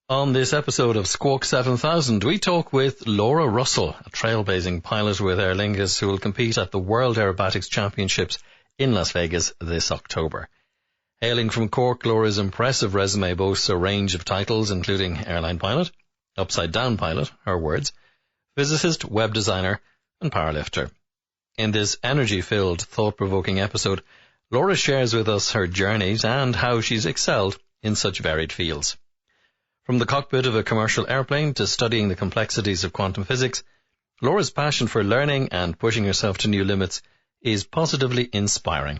On this episode of Squawk 7000, we talk with Laura Russell, a trailblazing pilot with Aer Lingus who will compete at the World Aerobatics Championships in Las Vegas this October. Hailing from Cork, Laura's impressive resume boasts a range of titles including Airline Pilot, Upside Down Pilot, her words, Physicist, Web Designer and Powerlifter. In this energy-filled, thought-provoking episode, Laura shares with us her journeys and how she's excelled in such varied fields. From the cockpit of a commercial airplane to studying the complexities of quantum physics, Laura's passion for learning and pushing herself to new limits is positively inspiring.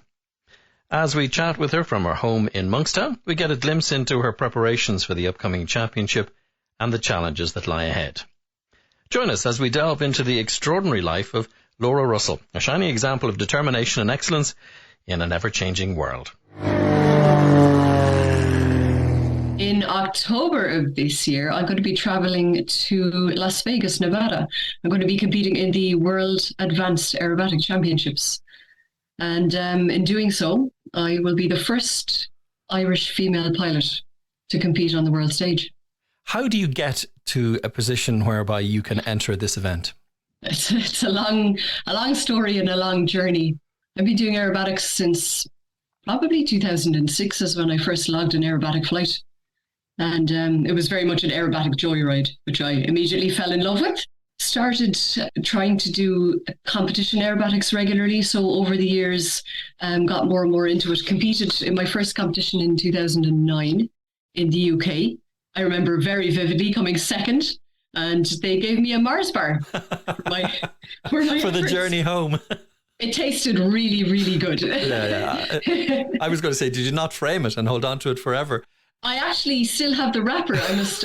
As we chat with her from her home in Monkstown, we get a glimpse into her preparations for the upcoming championship and the challenges that lie ahead. Join us as we delve into the extraordinary life of Laura Russell, a shining example of determination and excellence in an ever-changing world. In October of this year, I'm going to be traveling to Las Vegas, Nevada. I'm going to be competing in the World Advanced Aerobatic Championships. And in doing so, I will be the first Irish female pilot to compete on the world stage. How do you get to a position whereby you can enter this event? It's a long story and a long journey. I've been doing aerobatics since probably 2006 is when I first logged an aerobatic flight. And it was very much an aerobatic joyride, which I immediately fell in love with. Started trying to do competition aerobatics regularly. So over the years, got more and more into it. Competed in my first competition in 2009 in the UK. I remember very vividly coming second, and they gave me a Mars bar for the journey home. It tasted really, really good. Yeah. I was going to say, did you not frame it and hold on to it forever? I actually still have the wrapper.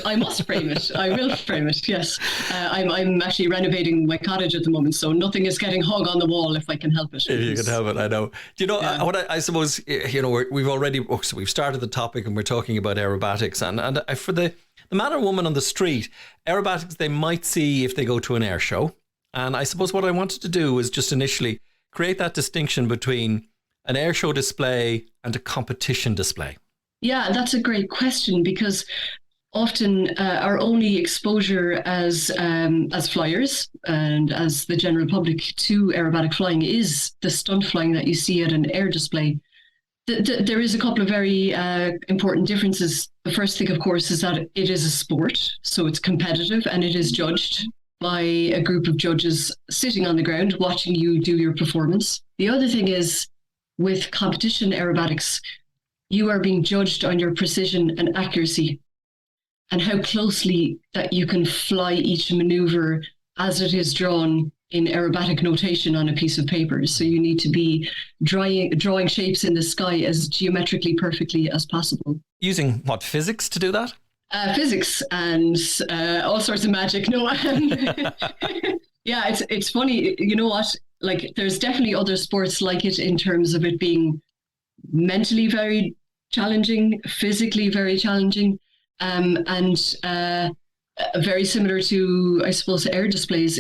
I must frame it. I will frame it. Yes, I'm actually renovating my cottage at the moment, so nothing is getting hung on the wall if I can help it. If you can help it, I know. Do you know what I suppose? You know, we've started the topic and we're talking about aerobatics, and for the man or woman on the street, aerobatics they might see if they go to an air show, and I suppose what I wanted to do was just initially create that distinction between an air show display and a competition display. Yeah, that's a great question, because often our only exposure as flyers and as the general public to aerobatic flying is the stunt flying that you see at an air display. There is a couple of very important differences. The first thing, of course, is that it is a sport, so it's competitive and it is judged by a group of judges sitting on the ground watching you do your performance. The other thing is, with competition aerobatics, you are being judged on your precision and accuracy and how closely that you can fly each maneuver as it is drawn in aerobatic notation on a piece of paper. So you need to be drawing shapes in the sky as geometrically perfectly as possible. Using what, physics to do that? Physics and all sorts of magic. No, yeah, it's funny. You know what? Like, there's definitely other sports like it in terms of it being mentally very challenging, physically very challenging, and very similar to, I suppose, air displays.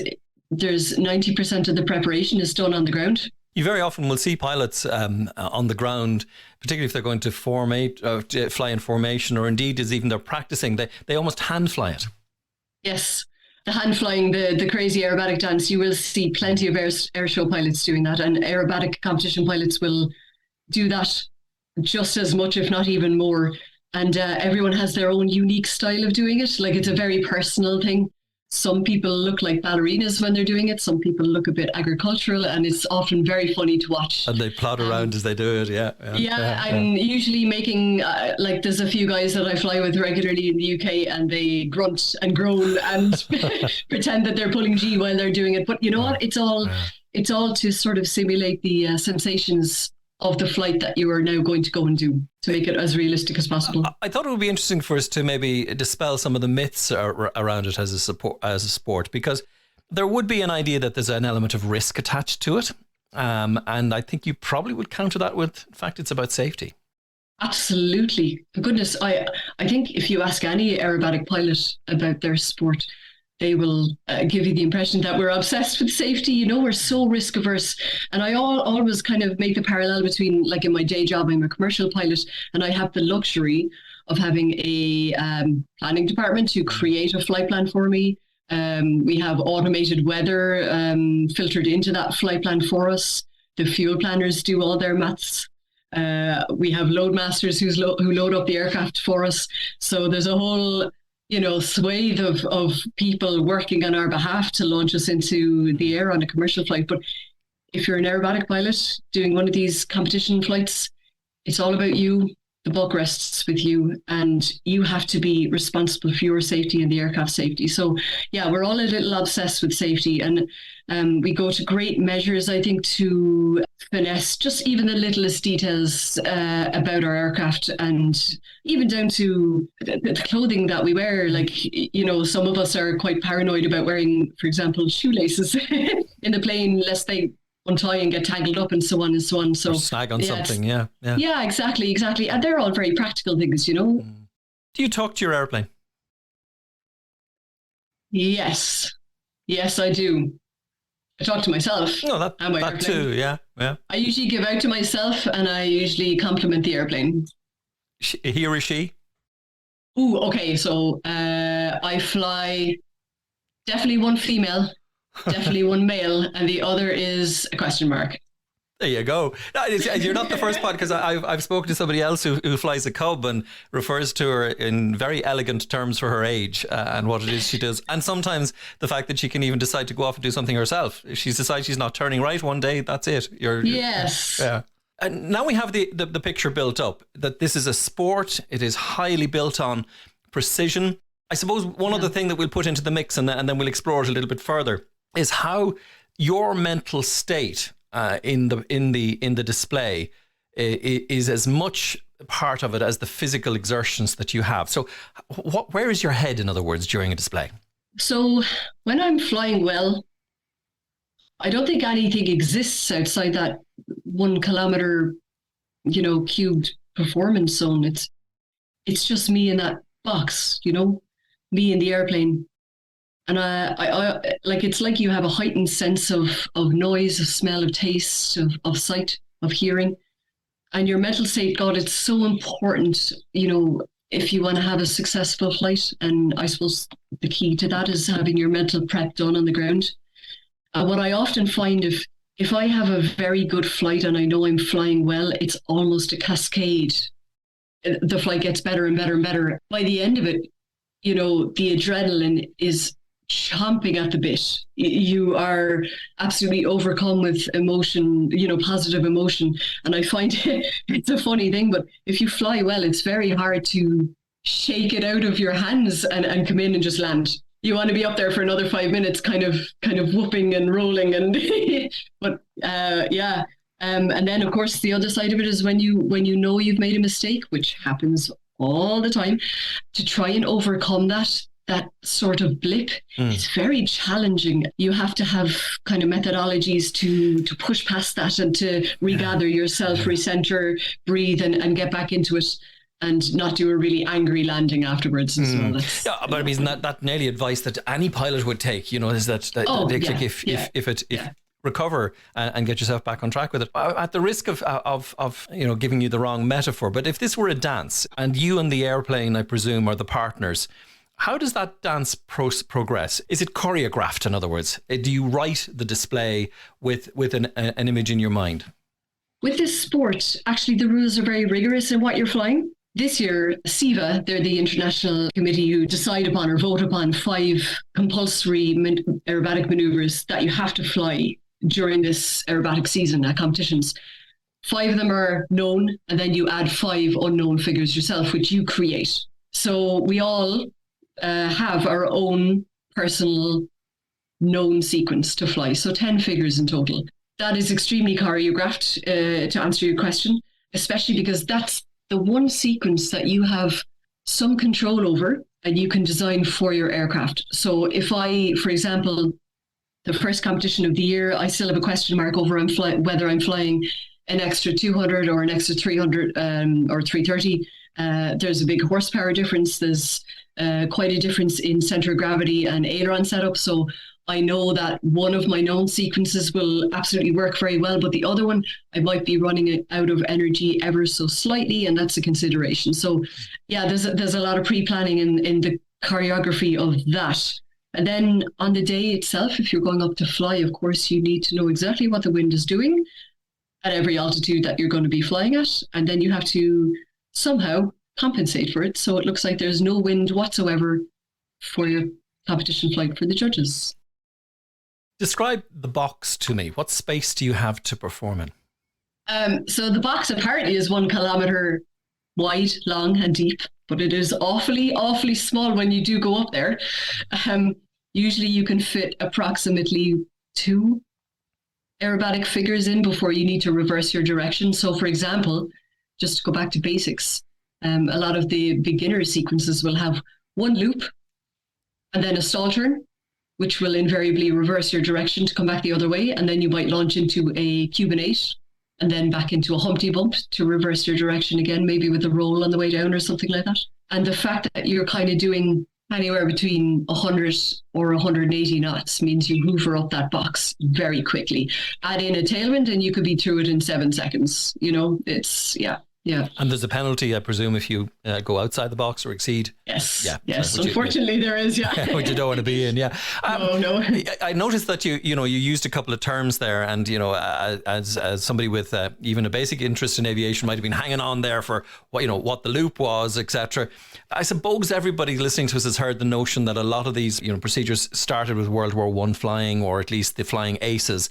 There's 90% of the preparation is done on the ground. You very often will see pilots on the ground, particularly if they're going to fly in formation, or indeed as even they're practicing, they almost hand fly it. Yes, the hand flying, the crazy aerobatic dance. You will see plenty of air show pilots doing that, and aerobatic competition pilots will do that just as much, if not even more. And everyone has their own unique style of doing it. Like, it's a very personal thing. Some people look like ballerinas when they're doing it. Some people look a bit agricultural, and it's often very funny to watch. And they plod around as they do it, yeah. I'm usually making, there's a few guys that I fly with regularly in the UK, and they grunt and groan and pretend that they're pulling G while they're doing it. But you know what? It's all to sort of simulate the sensations of the flight that you are now going to go and do, to make it as realistic as possible. I thought it would be interesting for us to maybe dispel some of the myths around it as a sport, because there would be an idea that there's an element of risk attached to it. And I think you probably would counter that with, in fact, it's about safety. Absolutely. For goodness, I think if you ask any aerobatic pilot about their sport, they will give you the impression that we're obsessed with safety. You know, we're so risk averse. And I always kind of make the parallel between, like, in my day job, I'm a commercial pilot, and I have the luxury of having a planning department to create a flight plan for me. We have automated weather filtered into that flight plan for us. The fuel planners do all their maths. We have load masters who load up the aircraft for us. So there's a whole, swathe of people working on our behalf to launch us into the air on a commercial flight. But if you're an aerobatic pilot doing one of these competition flights, it's all about you. The buck rests with you, and you have to be responsible for your safety and the aircraft safety. So yeah, we're all a little obsessed with safety, and we go to great measures, I think, to finesse just even the littlest details about our aircraft, and even down to the clothing that we wear. Like, some of us are quite paranoid about wearing, for example, shoelaces in the plane, lest they untie and get tangled up and so on and so on. So or snag on something, yeah. Yeah, exactly. And they're all very practical things, Do you talk to your airplane? Yes, I do. I talk to myself. No, that too, yeah. I usually give out to myself, and I usually compliment the airplane. He or she? Ooh, okay. So I fly definitely one female, definitely one male, and the other is a question mark. There you go. No, you're not the first pod, because I've spoken to somebody else who flies a Cub and refers to her in very elegant terms for her age and what it is she does. And sometimes the fact that she can even decide to go off and do something herself. If she decides she's not turning right one day, that's it. Yes. Yeah. And now we have the picture built up that this is a sport. It is highly built on precision. I suppose one other thing that we'll put into the mix, and then we'll explore it a little bit further, is how your mental state in the display is as much part of it as the physical exertions that you have. So where is your head, in other words, during a display? So when I'm flying well, I don't think anything exists outside that 1 kilometer, cubed performance zone. It's just me in that box, me in the airplane. And I like, it's like you have a heightened sense of noise, of smell, of taste, of sight, of hearing. And your mental state, God, it's so important, if you want to have a successful flight. And I suppose the key to that is having your mental prep done on the ground. What I often find, if I have a very good flight and I know I'm flying well, it's almost a cascade. The flight gets better and better and better. By the end of it, the adrenaline is chomping at the bit. You are absolutely overcome with emotion, positive emotion. And I find it's a funny thing, but if you fly well, it's very hard to shake it out of your hands and come in and just land. You want to be up there for another 5 minutes, kind of whooping and rolling, and but yeah. And then of course the other side of it is when you know you've made a mistake, which happens all the time, to try and overcome that sort of blip. It's very challenging. You have to have kind of methodologies to push past that and to regather yourself, recenter, breathe, and get back into it, and not do a really angry landing afterwards as well. Yeah, but I mean, that nearly advice that any pilot would take, is that if recover and get yourself back on track with it. At the risk of giving you the wrong metaphor, but if this were a dance and you and the airplane, I presume, are the partners, how does that dance progress? Is it choreographed, in other words? Do you write the display with an image in your mind? With this sport, actually, the rules are very rigorous in what you're flying. This year, SIVA, they're the international committee who decide upon or vote upon 5 compulsory aerobatic maneuvers that you have to fly during this aerobatic season at competitions. 5 of them are known, and then you add 5 unknown figures yourself, which you create. So we all have our own personal known sequence to fly. So 10 figures in total. That is extremely choreographed, to answer your question, especially because that's the one sequence that you have some control over and you can design for your aircraft. So if I, for example, the first competition of the year, I still have a question mark over whether I'm flying an extra 200 or an extra 300 or 330. There's a big horsepower difference. There's quite a difference in center of gravity and aileron setup. So I know that one of my known sequences will absolutely work very well, but the other one, I might be running out of energy ever so slightly, and that's a consideration. So yeah, there's a lot of pre-planning in the choreography of that. And then on the day itself, if you're going up to fly, of course, you need to know exactly what the wind is doing at every altitude that you're going to be flying at. And then you have to somehow compensate for it. So it looks like there's no wind whatsoever for your competition flight for the judges. Describe the box to me. What space do you have to perform in? So the box apparently is 1 kilometer wide, long and deep, but it is awfully, awfully small when you do go up there. Usually you can fit approximately 2 aerobatic figures in before you need to reverse your direction. So for example, just to go back to basics, a lot of the beginner sequences will have 1 loop and then a stall turn, which will invariably reverse your direction to come back the other way. And then you might launch into a Cuban 8 and then back into a Humpty Bump to reverse your direction again, maybe with a roll on the way down or something like that. And the fact that you're kind of doing anywhere between 100 or 180 knots means you hoover up that box very quickly. Add in a tailwind and you could be through it in 7 seconds. You know, it's, yeah. And there's a penalty, I presume, if you go outside the box or exceed. Yes. Yeah. Yes. Unfortunately, there is. Yeah. Which you don't want to be in. Yeah. No. I noticed that you used a couple of terms there, and as somebody with even a basic interest in aviation might have been hanging on there for what the loop was, etc. I suppose everybody listening to us has heard the notion that a lot of these procedures started with World War I flying, or at least the flying aces.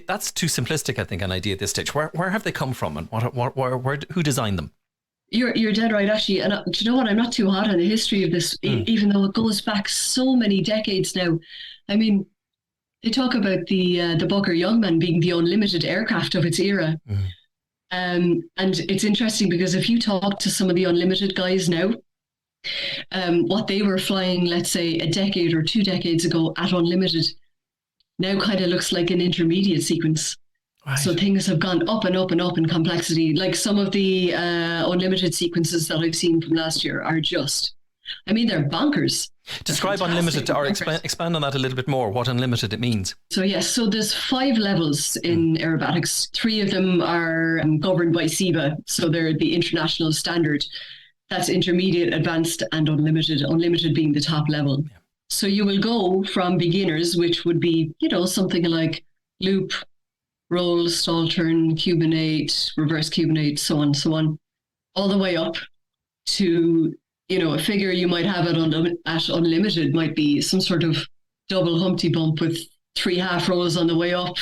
That's too simplistic, I think, an idea at this stage. Where have they come from, and who designed them? You're dead right, actually. And do you know what? I'm not too hot on the history of this, even though it goes back so many decades now. I mean, they talk about the Bugger Youngman being the unlimited aircraft of its era. And it's interesting because if you talk to some of the unlimited guys now, what they were flying, let's say, a decade or 2 decades ago at unlimited, now kind of looks like an intermediate sequence. Right. So things have gone up and up and up in complexity. Like some of the unlimited sequences that I've seen from last year are just, they're bonkers. Describe unlimited, or expand on that a little bit more, what unlimited it means. So yes, so there's 5 levels in aerobatics. 3 of them are governed by SIBA. So they're the international standard. That's intermediate, advanced and unlimited, unlimited being the top level. Yeah. So you will go from beginners, which would be, something like loop, roll, stall turn, Cuban 8, reverse Cuban 8, so on, all the way up to, a figure you might have at unlimited might be some sort of double Humpty Bump with 3 half rolls on the way up,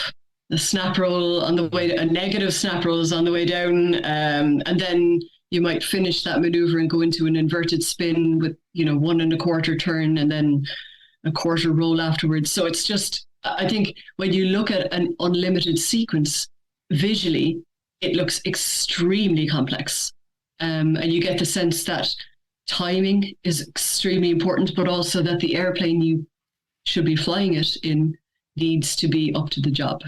a snap roll on the way, a negative snap rolls on the way down, and then you might finish that maneuver and go into an inverted spin with, 1 1/4 turn and then a quarter roll afterwards. So it's just, I think when you look at an unlimited sequence visually, it looks extremely complex. And you get the sense that timing is extremely important, but also that the airplane you should be flying it in needs to be up to the job.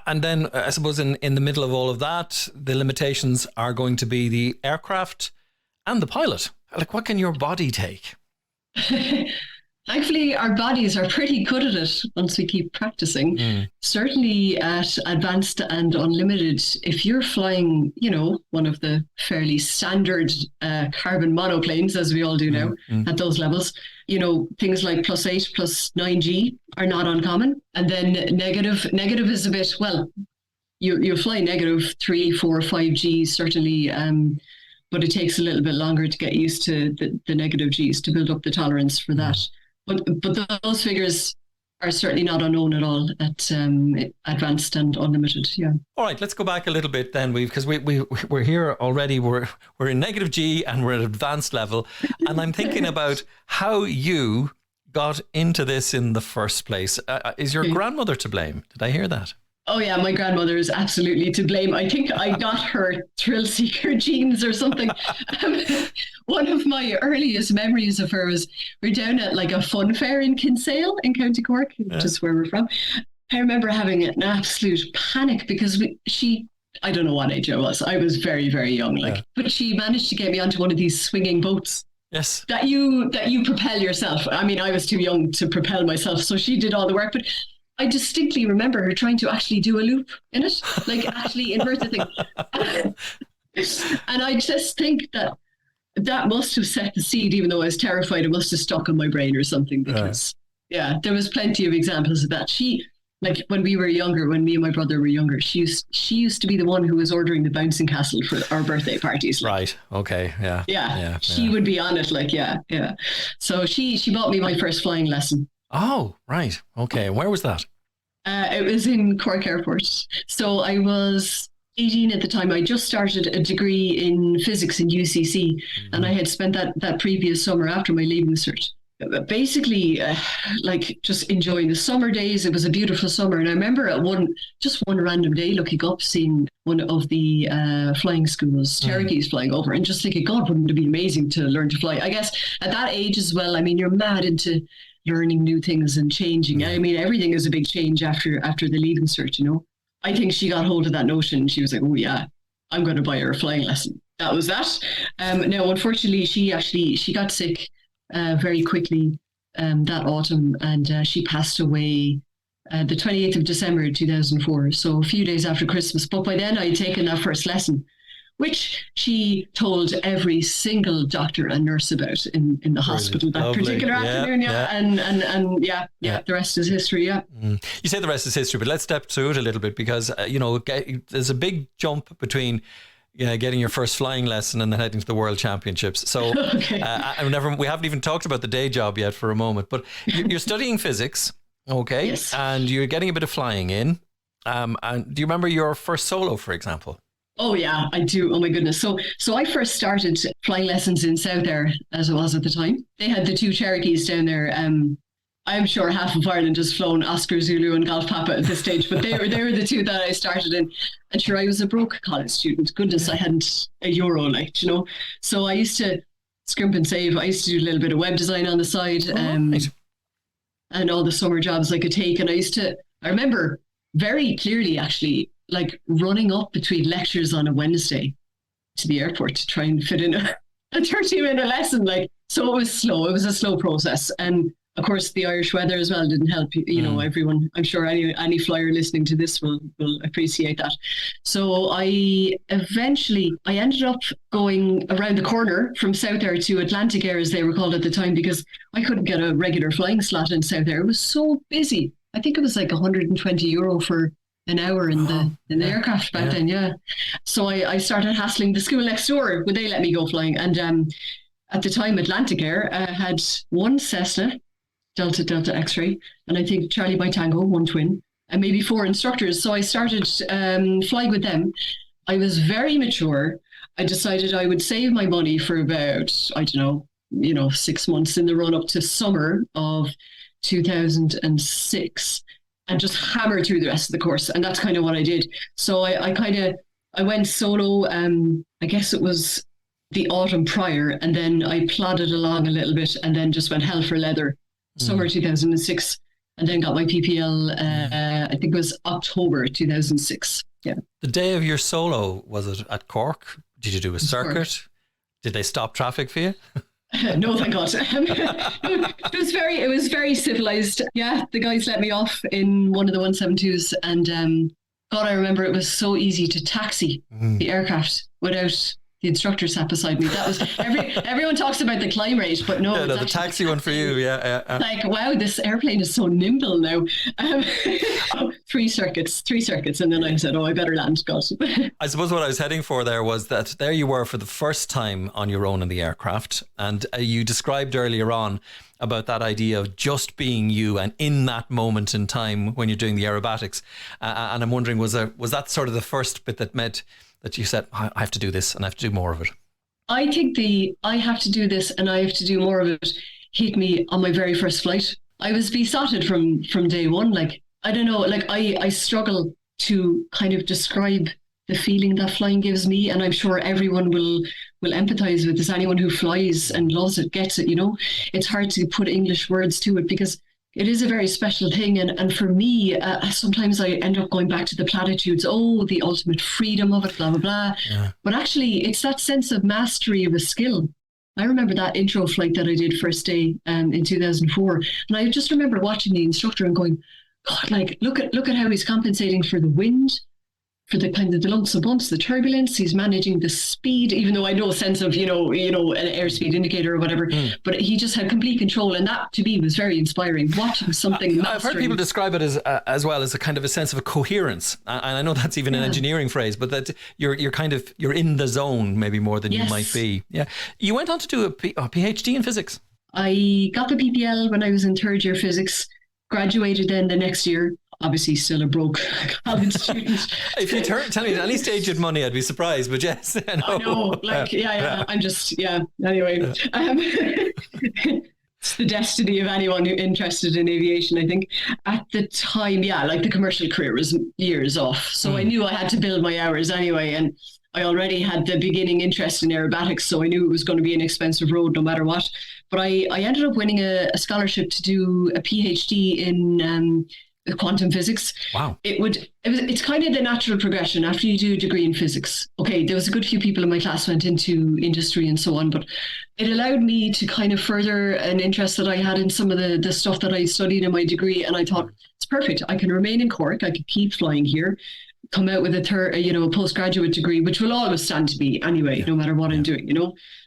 And then I suppose in the middle of all of that, the limitations are going to be the aircraft and the pilot. Like, what can your body take? Thankfully, our bodies are pretty good at it once we keep practicing. Certainly at advanced and unlimited, if you're flying, one of the fairly standard carbon monoplanes, as we all do now at those levels, things like +8, +9G are not uncommon. And then negative is a bit, you fly negative 3, 4, 5G, certainly, but it takes a little bit longer to get used to the negative Gs to build up the tolerance for that. But those figures are certainly not unknown at all at advanced and unlimited. Yeah. All right, let's go back a little bit then, because we're here already. We're in negative G and we're at advanced level, and I'm thinking about how you got into this in the first place. Is your grandmother to blame? Did I hear that? Oh yeah, my grandmother is absolutely to blame. I think I got her thrill seeker genes or something. One of my earliest memories of her was we're down at like a fun fair in Kinsale in County Cork, which is where we're from. I remember having an absolute panic because I don't know what age I was. I was very, very young, but she managed to get me onto one of these swinging boats. Yes. That you propel yourself. I mean, I was too young to propel myself, so she did all the work, but I distinctly remember her trying to actually do a loop in it, like actually invert the thing. And I just think that must have set the seed, even though I was terrified. It must have stuck in my brain or something, because there was plenty of examples of that. She, like when we were younger, when me and my brother were younger, she used to be the one who was ordering the bouncing castle for our birthday parties. Like. Right. Okay. Yeah. She would be on it. Like, yeah. So she bought me my first flying lesson. Oh, right. Okay. Where was that? It was in Cork Airport. So I was 18 at the time. I just started a degree in physics in UCC, and I had spent that previous summer after my leaving cert. Basically, like just enjoying the summer days. It was a beautiful summer, and I remember at one random day looking up, seeing one of the flying schools, Cherokees flying over, and just thinking, God, wouldn't it be amazing to learn to fly? I guess at that age as well. I mean, you're mad into learning new things and changing. I mean, everything is a big change after the leaving cert. You know, I think she got hold of that notion. She was like, oh yeah, I'm going to buy her a flying lesson. That was that. Now, unfortunately, she got sick very quickly that autumn, and she passed away the 28th of December 2004, so a few days after Christmas. But by then I had taken that first lesson, which she told every single doctor and nurse about in the hospital that particular afternoon. And the rest is history. You say the rest is history, but let's step through it a little bit, because there's a big jump between getting your first flying lesson and then heading to the World Championships. So we haven't even talked about the day job yet for a moment, but you're studying physics, okay? Yes. And you're getting a bit of flying in. And do you remember your first solo, for example? Oh yeah, I do. Oh my goodness. So I first started flying lessons in South Air, as it was at the time. They had the two Cherokees down there. I'm sure half of Ireland has flown Oscar Zulu and Golf Papa at this stage, but they were the two that I started in. And sure, I was a broke college student. Goodness, I hadn't a euro, like, you know. So I used to scrimp and save. I used to do a little bit of web design on the side, and all the summer jobs I could take. And I remember very clearly, actually, like running up between lectures on a Wednesday to the airport to try and fit in a 30-minute lesson. Like, so it was slow. It was a slow process. And of course, the Irish weather as well didn't help. You know, everyone, I'm sure any flyer listening to this will appreciate that. So I ended up going around the corner from South Air to Atlantic Air, as they were called at the time, because I couldn't get a regular flying slot in South Air. It was so busy. I think it was like €120 for an hour in the aircraft back then. So I started hassling the school next door. Would they let me go flying? And at the time, Atlantic Air had one Cessna, Delta X-ray, and I think Charlie by Tango, one twin, and maybe 4 instructors. So I started flying with them. I was very mature. I decided I would save my money for about, 6 months in the run up to summer of 2006, and just hammer through the rest of the course. And that's kind of what I did. So I went solo. I guess it was the autumn prior, and then I plodded along a little bit, and then just went hell for leather. Summer 2006, and then got my PPL, I think it was October 2006. Yeah. The day of your solo, was it at Cork? Did you do a circuit? Cork. Did they stop traffic for you? No, thank God. It was very civilized. Yeah, the guys let me off in one of the 172s, and God, I remember it was so easy to taxi the aircraft without the instructor sat beside me. That was everyone talks about the climb rate, but no, the taxi one for you. Yeah. Like, wow, this airplane is so nimble now. 3 circuits, and then I said, I better land. God. I suppose what I was heading for there was that there you were for the first time on your own in the aircraft, and you described earlier on about that idea of just being you, and in that moment in time when you're doing the aerobatics, and I'm wondering, was that sort of the first bit that meant that you said, I have to do this and I have to do more of it? I think I have to do this and I have to do more of it hit me on my very first flight. I was besotted from day one. Like, I don't know, like I struggle to kind of describe the feeling that flying gives me, and I'm sure everyone will empathize with this. Anyone who flies and loves it gets it, you know. It's hard to put English words to it because it is a very special thing. And for me, sometimes I end up going back to the platitudes, the ultimate freedom of it, blah, blah, blah. Yeah. But actually, it's that sense of mastery of a skill. I remember that intro flight that I did first day in 2004. And I just remember watching the instructor and going, God, like, look at how he's compensating for the wind, for the kind of the lumps and bumps, the turbulence. He's managing the speed, even though I know a sense of, an airspeed indicator or whatever, but he just had complete control. And that to me was very inspiring, watching something. I've heard people describe it as well as a kind of a sense of a coherence. And I know that's even an engineering phrase, but that you're in the zone maybe more than you might be. Yeah. You went on to do a PhD in physics. I got the PPL when I was in third year physics, graduated then the next year. Obviously still a broke college student. If you tell me at any stage you had money, I'd be surprised, but yes. I know. I'm just, anyway. It's the destiny of anyone who interested in aviation, I think. At the time, like the commercial career was years off. So I knew I had to build my hours anyway. And I already had the beginning interest in aerobatics, so I knew it was going to be an expensive road no matter what. But I ended up winning a scholarship to do a PhD in quantum physics. Wow. It's kind of the natural progression after you do a degree in physics. Okay, there was a good few people in my class went into industry and so on, but it allowed me to kind of further an interest that I had in some of the stuff that I studied in my degree. And I thought, it's perfect. I can remain in Cork. I could keep flying here, come out with a postgraduate degree, which will always stand to me anyway, no matter what I'm doing,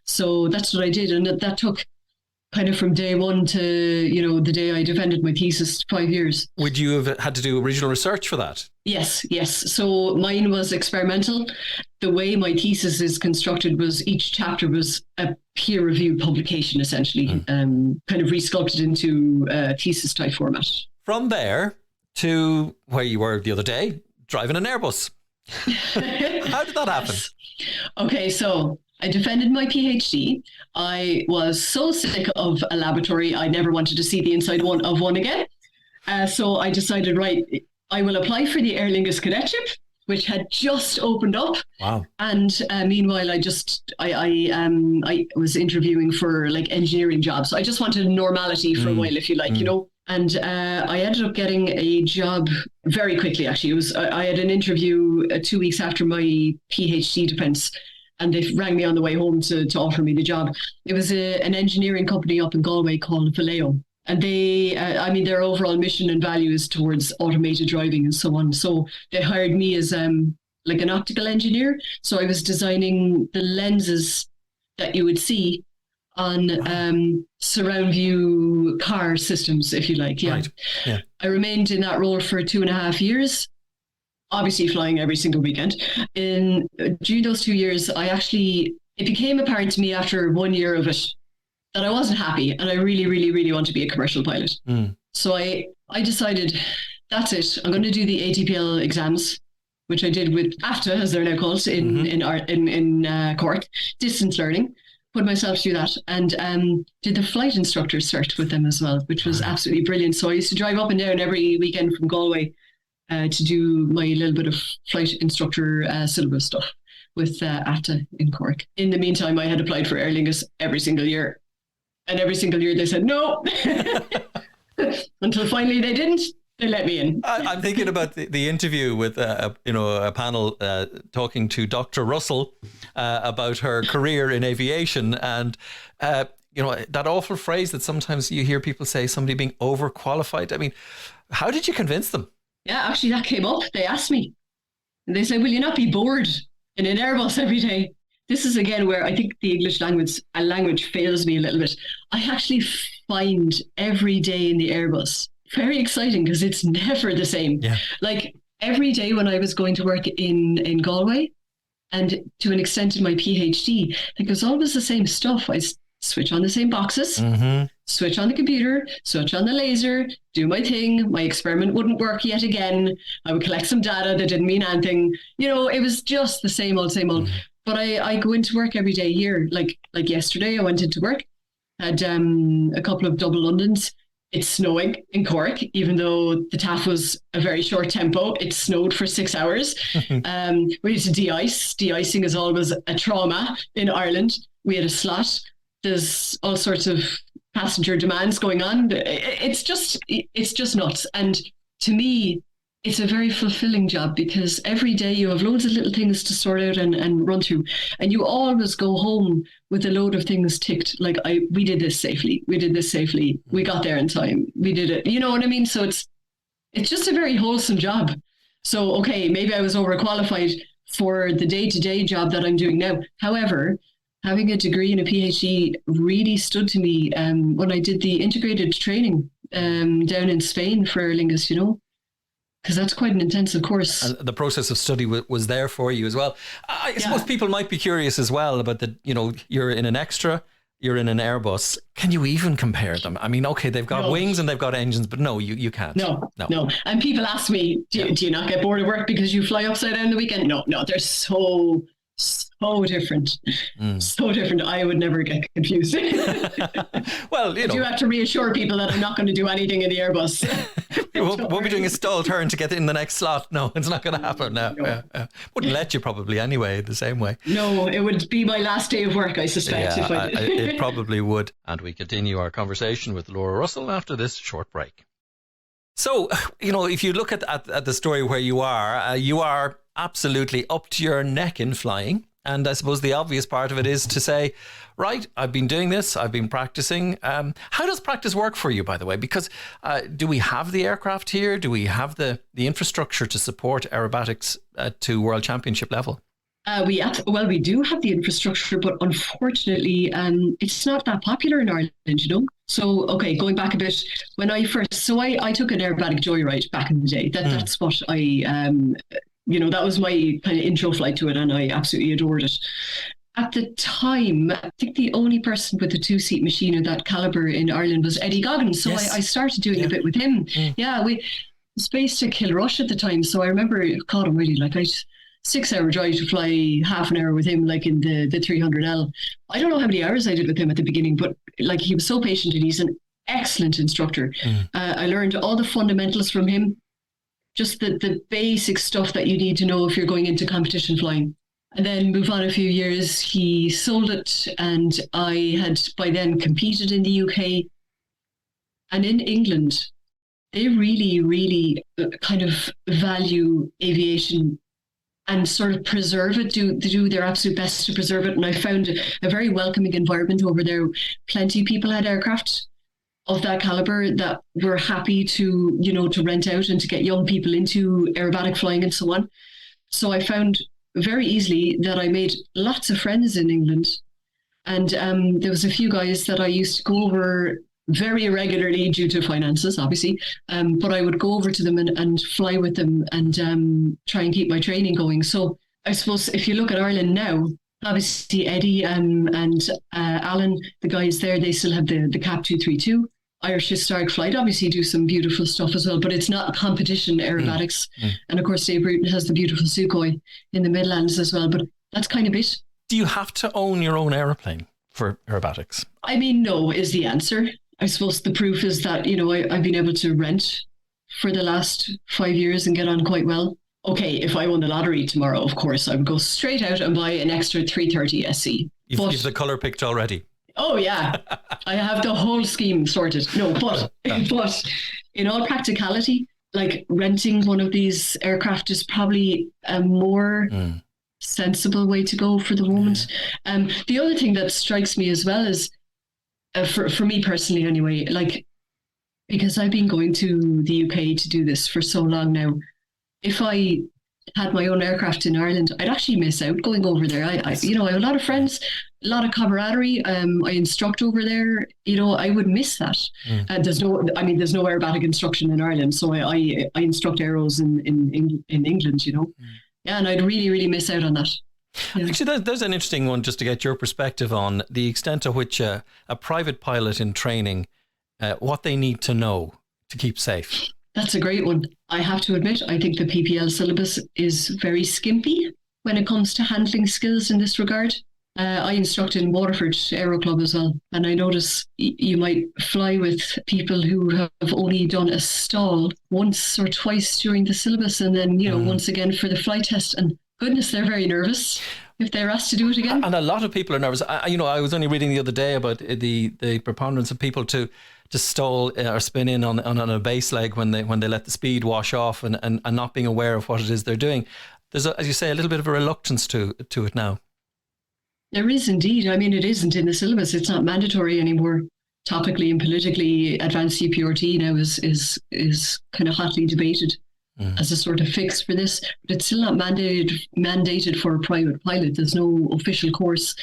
So that's what I did. And that took kind of from day one to, the day I defended my thesis, 5 years. Would you have had to do original research for that? Yes. So mine was experimental. The way my thesis is constructed was each chapter was a peer-reviewed publication, essentially, kind of re-sculpted into a thesis type format. From there to where you were the other day, driving an Airbus. How did that happen? Okay, so I defended my PhD. I was so sick of a laboratory, I never wanted to see the inside of one again. So I decided, right, I will apply for the Aer Lingus cadetship, which had just opened up. Wow. And meanwhile, I was interviewing for like engineering jobs. So I just wanted normality for a while, if you like, And I ended up getting a job very quickly, actually. I had an interview 2 weeks after my PhD defense, and they rang me on the way home to offer me the job. It was an engineering company up in Galway called Vallejo. And their overall mission and value is towards automated driving and so on. So they hired me as like an optical engineer. So I was designing the lenses that you would see on surround view car systems, if you like. Yeah. Right. Yeah. I remained in that role for 2.5 years. Obviously flying every single weekend. During those 2 years, it became apparent to me after 1 year of it that I wasn't happy and I really, really, really want to be a commercial pilot. So I decided, that's it. I'm going to do the ATPL exams, which I did with AFTA, as they're now called, in Cork, distance learning. Put myself through that and did the flight instructor cert with them as well, which was absolutely brilliant. So I used to drive up and down every weekend from Galway to do my little bit of flight instructor syllabus stuff with AFTA in Cork. In the meantime, I had applied for Aer Lingus every single year. And every single year they said no. Until finally they didn't. They let me in. I'm thinking about the interview with a panel talking to Dr. Russell about her career in aviation. And, that awful phrase that sometimes you hear people say, somebody being overqualified. I mean, how did you convince them? Yeah, actually that came up. They asked me. And they said, will you not be bored in an Airbus every day? This is again where I think the English language fails me a little bit. I actually find every day in the Airbus very exciting because it's never the same. Yeah. Like every day when I was going to work in Galway and to an extent in my PhD, it was always the same stuff. I switch on the same boxes, switch on the computer, switch on the laser, do my thing. My experiment wouldn't work yet again. I would collect some data that didn't mean anything. It was just the same old. But I go into work every day here. Like yesterday, I went into work, had a couple of double Londons. It's snowing in Cork, even though the TAF was a very short tempo. It snowed for 6 hours. We had to de-ice. De-icing is always a trauma in Ireland. We had a slot. There's all sorts of passenger demands going on. It's just nuts. And to me, it's a very fulfilling job because every day you have loads of little things to sort out and run through. And you always go home with a load of things ticked. Like, we did this safely. We did this safely. We got there in time. We did it. You know what I mean? So it's just a very wholesome job. So, okay, maybe I was overqualified for the day-to-day job that I'm doing now. However, having a degree and a PhD really stood to me when I did the integrated training down in Spain for Aer Lingus, because that's quite an intensive course. And the process of study was there for you as well. I suppose people might be curious as well about you're in an extra, you're in an Airbus. Can you even compare them? I mean, okay, they've got wings and they've got engines, but no, you can't. No. And people ask me, do you not get bored of work because you fly upside down the weekend? No, they're so different. So different. I would never get confused. Well, I do have to reassure people that I'm not going to do anything in the Airbus. You won't be doing a stall turn to get in the next slot. No, it's not going to happen. No. Wouldn't let you probably anyway, the same way. No, it would be my last day of work, I suspect. Yeah, if I did. It probably would. And we continue our conversation with Laura Russell after this short break. So, if you look at the story where you are absolutely up to your neck in flying. And I suppose the obvious part of it is to say, right, I've been doing this, I've been practicing. How does practice work for you, by the way? Because do we have the aircraft here? Do we have the infrastructure to support aerobatics to World Championship level? We do have the infrastructure, but unfortunately, it's not that popular in Ireland, So, okay, going back a bit, when I took an aerobatic joyride back in the day. That's what that was my kind of intro flight to it, and I absolutely adored it. At the time, I think the only person with a 2-seat machine of that caliber in Ireland was Eddie Goggins. So yes. I started doing a bit with him. Yeah, we was based at Kilrush at the time. So I remember, God almighty, like I 6-hour drive to fly half an hour with him, like in the 300L. I don't know how many hours I did with him at the beginning, but like he was so patient and he's an excellent instructor. I learned all the fundamentals from him. Just the basic stuff that you need to know if you're going into competition flying. And then move on a few years, he sold it, and I had by then competed in the UK. And in England, they really, really kind of value aviation and sort of preserve it, do their absolute best to preserve it. And I found a very welcoming environment over there. Plenty of people had aircraft of that caliber that were happy to rent out and to get young people into aerobatic flying and so on. So I found very easily that I made lots of friends in England. And there was a few guys that I used to go over very regularly due to finances, obviously. But I would go over to them and fly with them and try and keep my training going. So I suppose if you look at Ireland now, obviously Eddie and Alan, the guys there, they still have the CAP 232. Irish Historic Flight obviously do some beautiful stuff as well, but it's not competition aerobatics. And of course, Dave Bruton has the beautiful Sukhoi in the Midlands as well, but that's kind of it. Do you have to own your own aeroplane for aerobatics? I mean, no is the answer. I suppose the proof is that, I've been able to rent for the last 5 years and get on quite well. Okay, if I won the lottery tomorrow, of course, I would go straight out and buy an extra 330 SC. You've the colour picked already. Oh, yeah. I have the whole scheme sorted. No, but in all practicality, like renting one of these aircraft is probably a more sensible way to go for the moment. The other thing that strikes me as well is, for me personally anyway, like, because I've been going to the UK to do this for so long now, if I had my own aircraft in Ireland, I'd actually miss out going over there. I have a lot of friends, a lot of camaraderie. I instruct over there. I would miss that. There's no aerobatic instruction in Ireland, so I instruct aeros in England. Yeah, and I'd really, really miss out on that. Yeah. Actually, there's an interesting one just to get your perspective on the extent to which a private pilot in training, what they need to know to keep safe. That's a great one. I have to admit, I think the PPL syllabus is very skimpy when it comes to handling skills in this regard. I instruct in Waterford Aero Club as well, and I notice you might fly with people who have only done a stall once or twice during the syllabus, and then once again for the flight test, and goodness, they're very nervous if they're asked to do it again. And a lot of people are nervous. I was only reading the other day about the preponderance of people to stall or spin in on a base leg when they let the speed wash off and not being aware of what it is they're doing. There's, as you say, a little bit of a reluctance to it now. There is indeed. I mean, it isn't in the syllabus. It's not mandatory anymore. Topically and politically, advanced CPRT now is kind of hotly debated as a sort of fix for this. But it's still not mandated for a private pilot. There's no official course.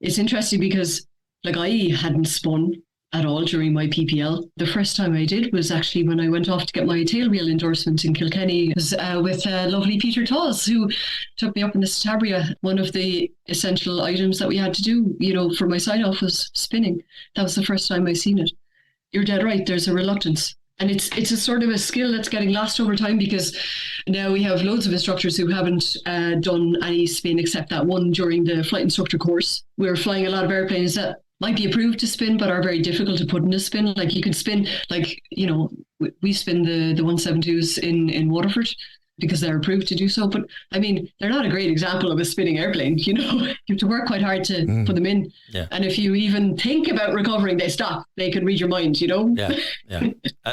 It's interesting because, like, I hadn't spun at all during my PPL. The first time I did was actually when I went off to get my tailwheel endorsement in Kilkenny. It was with lovely Peter Tawes, who took me up in the Satabria. One of the essential items that we had to do, for my sign-off was spinning. That was the first time I seen it. You're dead right. There's a reluctance. And it's a sort of a skill that's getting lost over time, because now we have loads of instructors who haven't done any spin except that one during the flight instructor course. We're flying a lot of airplanes that might be approved to spin, but are very difficult to put in a spin. Like, you can spin, we spin the 172s in Waterford because they're approved to do so. But I mean, they're not a great example of a spinning airplane. You have to work quite hard to put them in. Yeah. And if you even think about recovering, they stop. They can read your mind, Yeah.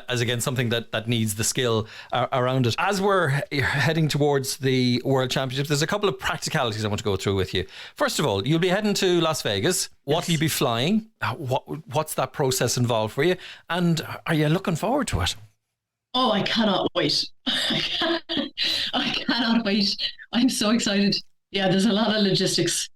As again, something that needs the skill around it. As we're heading towards the World Championships, there's a couple of practicalities I want to go through with you. First of all, you'll be heading to Las Vegas. What will you be flying? What's that process involved for you? And are you looking forward to it? Oh, I cannot wait. I cannot wait. I'm so excited. Yeah, there's a lot of logistics,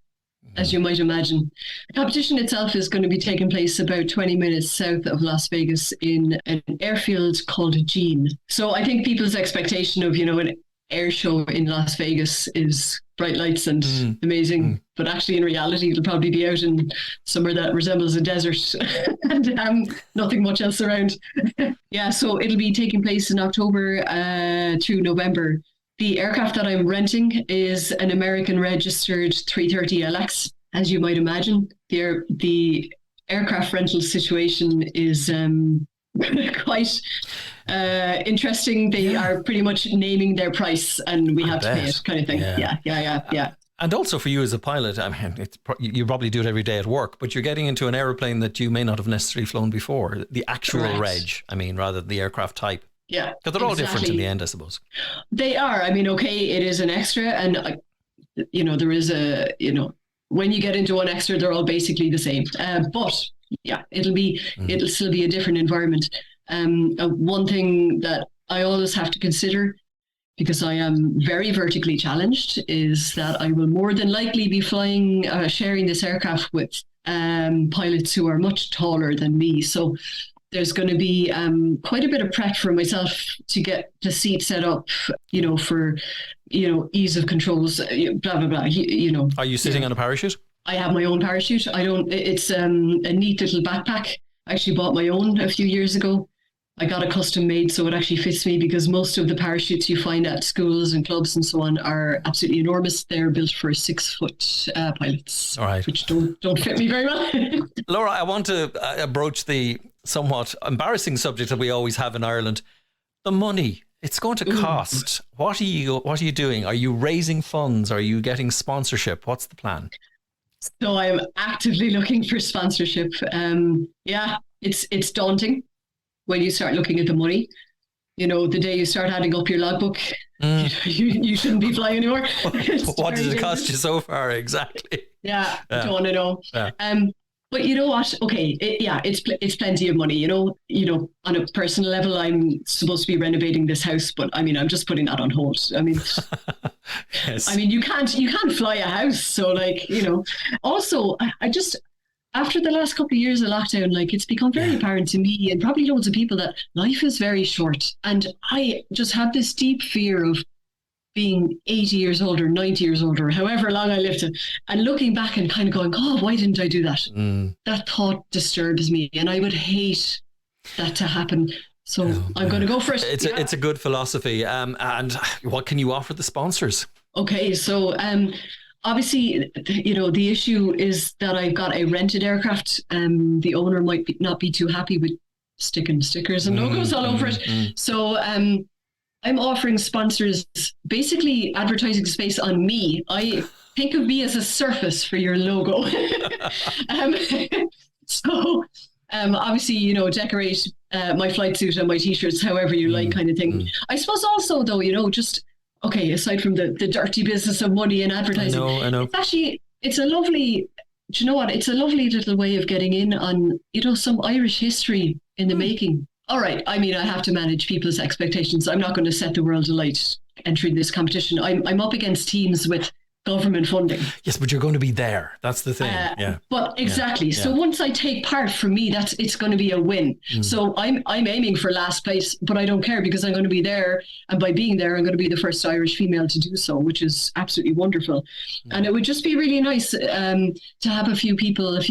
as you might imagine. The competition itself is going to be taking place about 20 minutes south of Las Vegas in an airfield called Jean. So I think people's expectation of, an air show in Las Vegas is bright lights and amazing. But actually, in reality, it'll probably be out in somewhere that resembles a desert and nothing much else around. Yeah, so it'll be taking place in October through November. The aircraft that I'm renting is an American registered 330LX, as you might imagine. The aircraft rental situation is quite interesting. They are pretty much naming their price, and we have to pay it, kind of thing. Yeah. And also for you as a pilot, I mean, you probably do it every day at work, but you're getting into an aeroplane that you may not have necessarily flown before. The actual reg, rather than the aircraft type. Yeah. Because they're all different in the end, I suppose. They are. I mean, okay, it is an extra, and there is when you get into one extra, they're all basically the same. But yeah, it'll still be a different environment. One thing that I always have to consider, because I am very vertically challenged, is that I will more than likely be flying, sharing this aircraft with pilots who are much taller than me. So there's going to be quite a bit of prep for myself to get the seat set up, for, ease of controls, blah, blah, blah, Are you sitting on a parachute? I have my own parachute. It's a neat little backpack. I actually bought my own a few years ago. I got it custom made, so it actually fits me, because most of the parachutes you find at schools and clubs and so on are absolutely enormous. They're built for 6-foot pilots, all right, which don't fit me very well. Laura, I want to broach the somewhat embarrassing subject that we always have in Ireland: the money. It's going to cost. What are you doing? Are you raising funds? Are you getting sponsorship? What's the plan? So I'm actively looking for sponsorship. It's daunting when you start looking at the money. The day you start adding up your logbook, you shouldn't be flying anymore. What did it cost you so far? Exactly. Yeah. Don't want to know. Yeah. But you know what? Okay, it's plenty of money. On a personal level, I'm supposed to be renovating this house, but I'm just putting that on hold. Yes. You can't fly a house, so Also, I just, after the last couple of years of lockdown, it's become very apparent to me and probably loads of people that life is very short, and I just have this deep fear of being 80 years old or 90 years old or however long I lived, and looking back and kind of going, oh, why didn't I do that? That thought disturbs me, and I would hate that to happen. So I'm going to go for it. It's a good philosophy. And what can you offer the sponsors? Okay, so obviously, the issue is that I've got a rented aircraft. The owner might not be too happy with sticking stickers and logos all over it. So I'm offering sponsors basically advertising space on me. I think of me as a surface for your logo. So Obviously, you know, decorate my flight suit and my t-shirts however you like, kind of thing. I suppose also, though, you know, just, okay, aside from the dirty business of money and advertising, I know. it's actually, it's a lovely, do you know what? It's a lovely little way of getting in on, you know, some Irish history in the making. All right. I mean, I have to manage people's expectations. I'm not going to set the world alight entering this competition. I'm up against teams with government funding. Yes, but you're going to be there. That's the thing. But exactly. So once I take part, for me, it's going to be a win. So I'm aiming for last place, but I don't care because I'm going to be there. And by being there, I'm going to be the first Irish female to do so, which is absolutely wonderful. And it would just be really nice to have a few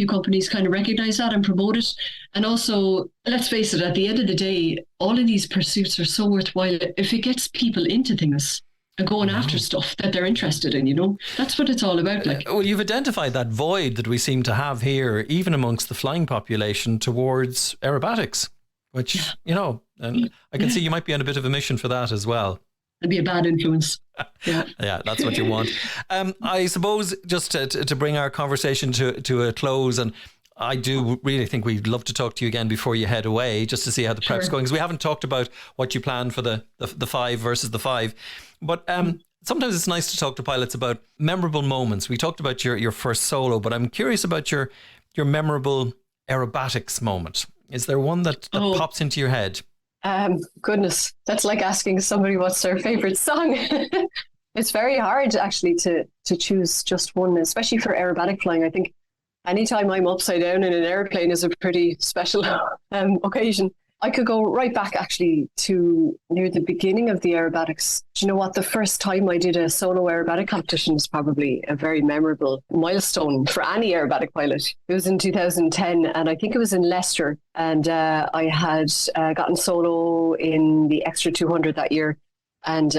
companies kind of recognize that and promote it. And also, let's face it, at the end of the day, all of these pursuits are so worthwhile if it gets people into things and going after stuff that they're interested in, you know. That's what it's all about. Like, well, you've identified that void that we seem to have here, even amongst the flying population, towards aerobatics, which, you know, and I can see you might be on a bit of a mission for that as well. It'd be a bad influence. Yeah, that's what you want. I suppose just to bring our conversation to a close, and I do really think we'd love to talk to you again before you head away, just to see how the prep's going, because we haven't talked about what you plan for the 5 versus the 5. But sometimes it's nice to talk to pilots about memorable moments. We talked about your first solo, but I'm curious about your memorable aerobatics moment. Is there one that pops into your head? Goodness, that's like asking somebody what's their favorite song. It's very hard actually to choose just one, especially for aerobatic flying. I think anytime I'm upside down in an airplane is a pretty special occasion. I could go right back actually to near the beginning of the aerobatics. Do you know what? The first time I did a solo aerobatic competition was probably a very memorable milestone for any aerobatic pilot. It was in 2010 and I think it was in Leicester. And I had gotten solo in the Extra 200 that year. And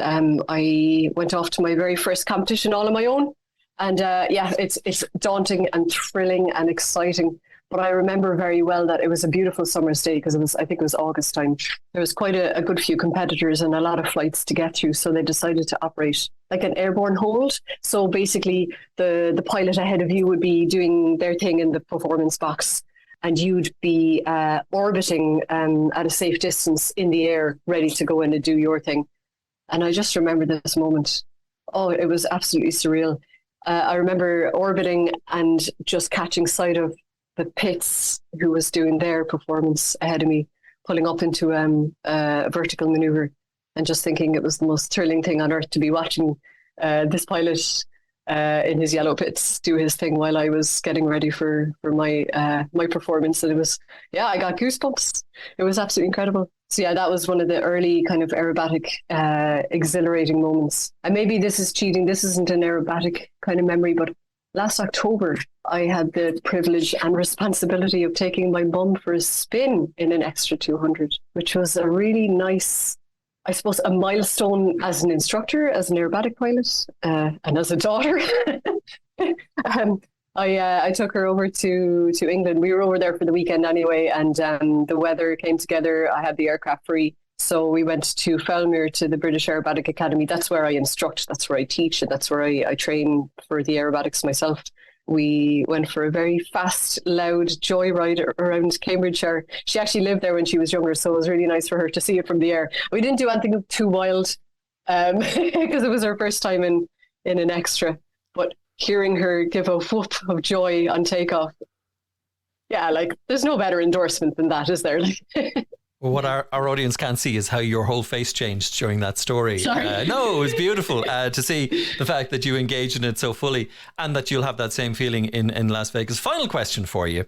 I went off to my very first competition all on my own. And it's daunting and thrilling and exciting. But I remember very well that it was a beautiful summer's day because I think it was August time. There was quite a good few competitors and a lot of flights to get through. So they decided to operate like an airborne hold. So basically the pilot ahead of you would be doing their thing in the performance box and you'd be orbiting at a safe distance in the air, ready to go in and do your thing. And I just remember this moment. Oh, it was absolutely surreal. I remember orbiting and just catching sight of the pits who was doing their performance ahead of me, pulling up into a vertical maneuver and just thinking it was the most thrilling thing on earth to be watching this pilot in his yellow pits do his thing while I was getting ready for my performance. And it was, I got goosebumps. It was absolutely incredible. So that was one of the early kind of aerobatic exhilarating moments. And maybe this is cheating. This isn't an aerobatic kind of memory, but last October, I had the privilege and responsibility of taking my mum for a spin in an Extra 200, which was a really nice, I suppose, a milestone as an instructor, as an aerobatic pilot, and as a daughter. I took her over to England. We were over there for the weekend anyway, and the weather came together. I had the aircraft free. So we went to Felmere to the British Aerobatic Academy. That's where I instruct, that's where I teach, and that's where I train for the aerobatics myself. We went for a very fast, loud joyride around Cambridgeshire. She actually lived there when she was younger, so it was really nice for her to see it from the air. We didn't do anything too wild because it was her first time in an extra. But hearing her give a whoop of joy on takeoff, there's no better endorsement than that, is there? Well, what our audience can't see is how your whole face changed during that story. No, it was beautiful to see the fact that you engaged in it so fully and that you'll have that same feeling in Las Vegas. Final question for you.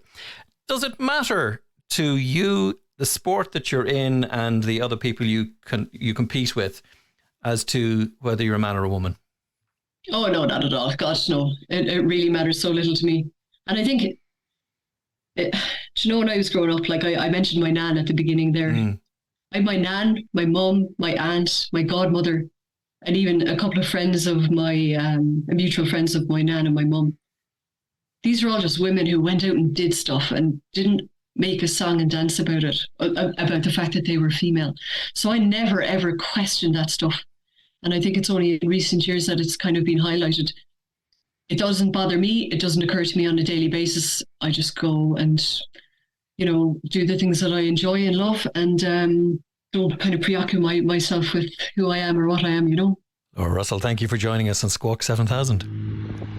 Does it matter to you, the sport that you're in and the other people you compete with, as to whether you're a man or a woman? Oh, no, not at all. Gosh, no. It really matters so little to me. And I think... do you know, when I was growing up, like I mentioned my nan at the beginning there. I had my nan, my mum, my aunt, my godmother, and even a couple of friends of my, mutual friends of my nan and my mum. These are all just women who went out and did stuff and didn't make a song and dance about it, about the fact that they were female. So I never, ever questioned that stuff. And I think it's only in recent years that it's kind of been highlighted. It doesn't bother me. It doesn't occur to me on a daily basis. I just go and, do the things that I enjoy and love, and don't kind of preoccupy myself with who I am or what I am, Laura Russell, thank you for joining us on Squawk 7000.